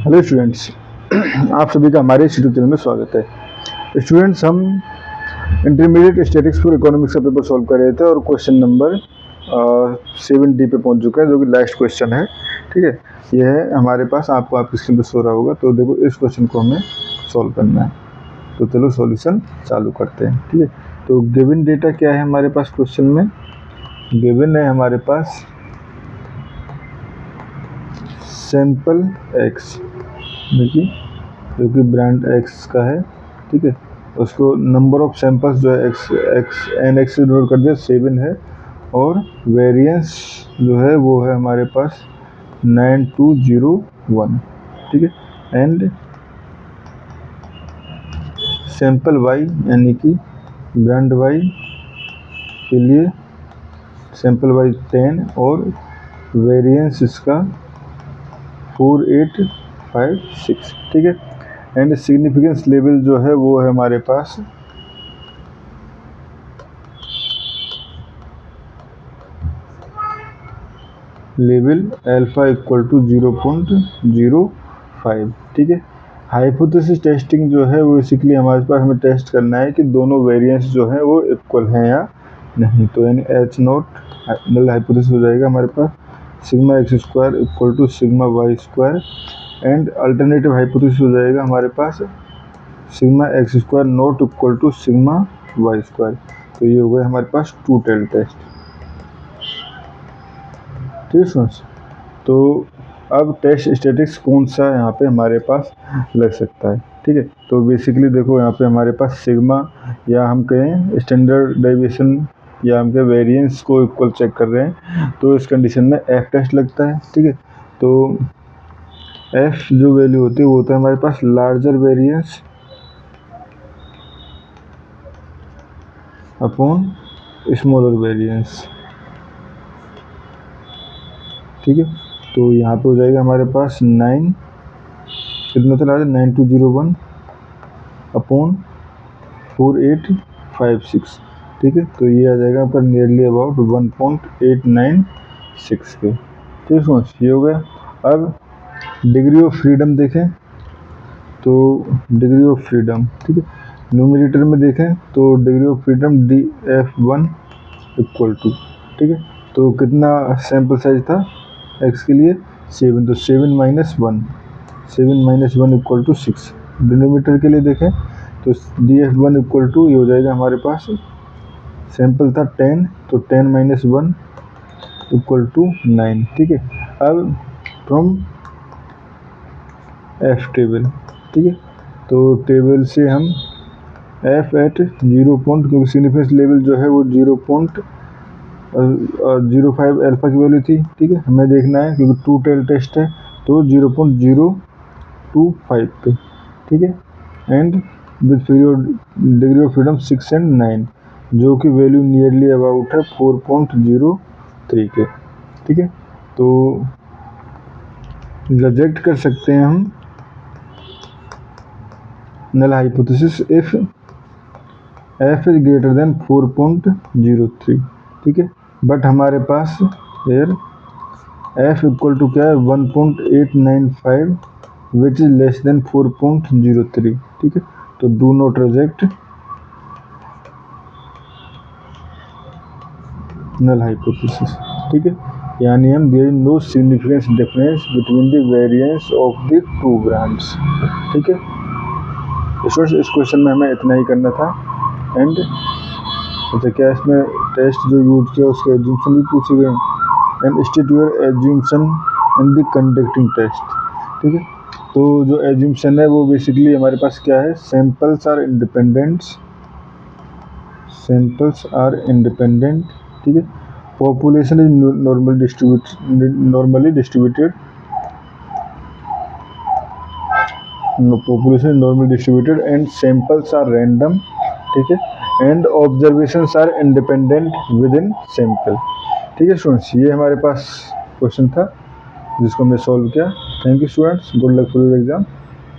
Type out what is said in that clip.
Hello students, आप सभी का हमारे इस यूट्यूब चैनल में स्वागत है। स्टूडेंट्स, हम इंटरमीडिएट स्टैटिक्स फॉर इकोनॉमिक्स का पेपर सॉल्व कर रहे थे और क्वेश्चन नंबर 7D पे पहुंच चुके हैं, जो कि लास्ट क्वेश्चन है। ठीक है, यह है हमारे पास, आपको आपकी स्क्रीन पर सो रहा होगा। तो देखो, इस क्वेश्चन को हमें सॉल्व करना है, तो चलो सॉल्यूशन चालू करते हैं। ठीक है, तो गिवन डेटा क्या है हमारे पास क्वेश्चन में? गिवन है हमारे पास सैंपल एक्स, देखिए, जो कि ब्रांड एक्स का है। ठीक है, उसको नंबर ऑफ सैंपल्स जो है एक्स से डिनोट कर दिया 7 है, और वेरिएंस जो है वो है हमारे पास 9201। ठीक है, एंड सैंपल वाई यानी कि ब्रांड वाई के लिए सैंपल वाई 10 और वेरिएंस इसका 4856। ठीक है, एंड सिग्निफिकेंस लेवल जो है वो है हमारे पास लेवल अल्फा इक्वल टू 0.05। ठीक है, हाइपोथेसिस टेस्टिंग जो है वो बेसिकली हमारे पास हमें टेस्ट करना है कि दोनों वेरिएंस जो है वो इक्वल हैं या नहीं। तो यानी एच नॉट नल हाइपोथेसिस हो जाएगा हमारे पास sigma x square equal to sigma y square, and alternative hypothesis हो जाएगा हमारे पास sigma x square not equal to sigma y square. तो ये हो गया हमारे पास टू टेल टेस्ट। ठीक है स्टूडेंट्स, तो अब टेस्ट स्टैटिक्स कौन सा यहाँ पे हमारे पास लग सकता है? ठीक है, तो बेसिकली देखो, यहाँ पे हमारे पास सिग्मा या हम कहें स्टैंडर्ड डेविएशन या हम कहें वेरिएंस को इक्वल चेक कर रहे हैं, तो इस कंडीशन में एफ टेस्ट लगता है। ठीक है, तो एफ जो वैल्यू होती है वो होता है हमारे पास larger variance upon smaller variance. ठीक है, तो यहाँ पे हो जाएगा हमारे पास 9 कितना था, 9201 अपॉन 4856। ठीक है, तो ये आ जाएगा पर नियरली अबाउट 1.896 के। ठीक है फ्रेंड्स, ये हो गया। अब डिग्री ऑफ फ्रीडम देखें, तो डिग्री ऑफ फ्रीडम, ठीक है, न्यूमरेटर में देखें तो degree of freedom DF1 equal to, ठीक है, तो कितना सैम्पल साइज था एक्स के लिए 7, तो 7 माइनस 1 इक्वल टू 6। डिनोमीटर के लिए देखें तो DF1 इक्वल टू ये हो जाएगा हमारे पास सैम्पल था 10, तो 10 माइनस 1 इक्वल टू 9। ठीक है, अब फ्रॉम एफ टेबल, ठीक है, तो टेबल से हम एफ एट 0 पॉइंट, क्योंकि सिग्निफिकेंस लेवल जो है वो 0.05 अल्फा की वैल्यू थी। ठीक है, हमें देखना है क्योंकि टू टेल टेस्ट है, तो 0.025 पे। ठीक है, and with degree of freedom 6 and 9, जो कि वैल्यू नियरली अबाउट है 4.03 के। ठीक है, तो रिजेक्ट कर सकते हैं हम null hypothesis if F is greater than 4.03। ठीक है, बट हमारे पास हेयर एफ इक्वल टू क्या है 1.895 विच इज लेस देन 4.03। ठीक है, तो do not reject null hypothesis. ठीक है, यानी हम there is no significance difference between the variance of the two brands. ठीक है, इस क्वेश्चन में हमें इतना ही करना था। एंड अच्छा, क्या इसमें टेस्ट जो यूज किया उसके एज्यूम्पशन भी पूछे गए, and state your assumption in the conducting test. ठीक है, तो जो एज्यूम्पशन है वो बेसिकली हमारे पास क्या है, सैंपल्स आर इंडिपेंडेंट। ठीक है, population is normally distributed and samples are random. ठीक है, and observations are independent within sample. ठीक है स्टूडेंट्स, ये हमारे पास क्वेश्चन था जिसको हमने सॉल्व किया। Thank you students, good luck for your exam.